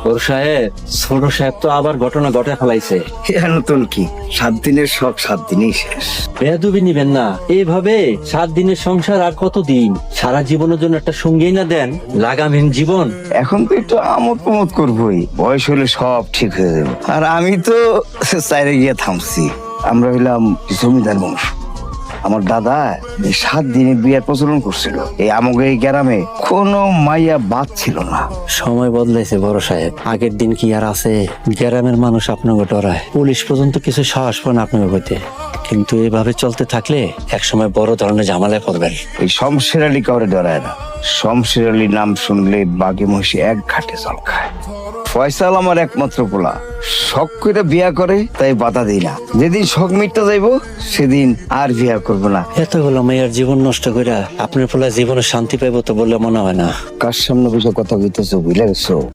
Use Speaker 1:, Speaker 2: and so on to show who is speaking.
Speaker 1: ওর সাহেব, ছোট সাহেব তো আবার ঘটনা ঘটে ফেলাইছে।
Speaker 2: নতুন কি, 7 দিনের শখ 7 দিনেই শেষ।
Speaker 1: বেয়াদবি নিবেন না, এইভাবে 7 দিনের সংসার আর কতদিন? সারা জীবনের জন্য একটা সঙ্গী না দেন, লাগামহীন জীবন।
Speaker 2: এখন তো একটু আমোদ প্রমোদ করবোই, বয়স হলে সব ঠিক হয়ে যাবে। আর আমি তো চাইরে গিয়ে থামছি। আমরা হইলাম জমিদার বংশ। আমার দাদা এই 7 দিনে বিয়ের প্রচলন করছিল। এই আমাকে এই গ্রামে কোনো মাইয়া বাদ ছিল না।
Speaker 1: সময় বদলাইছে বড় সাহেব, আগের দিন কি আর আছে? গ্রামের মানুষ আপনাকে ডরায়, পুলিশ পর্যন্ত কিছু সাহস পান আপনাকে হইতে। কিন্তু এভাবে চলতে থাকলে একসময় বড় ধরনের ঝামেলায় পড়বেন।
Speaker 2: এই শমশের আলী কাউরে ডরায় না। শমশের আলী নাম শুনলে বাঘে মহিষী এক ঘাটে জল খায়। ফয়সাল আমার একমাত্র পোলা, শখ করে বিয়া করে, তাই বাধা দিই না। যেদিন শখ মিটতে যাইবো সেদিন আর বিয়া করবো না।
Speaker 1: এতগুলো মেয়ের জীবন নষ্ট করে আপনার ফলে জীবনে শান্তি পাইব তো বলে মনে হয় না।
Speaker 2: কার সামনে বসে কথা কইতেছো, বুঝলে গেছো?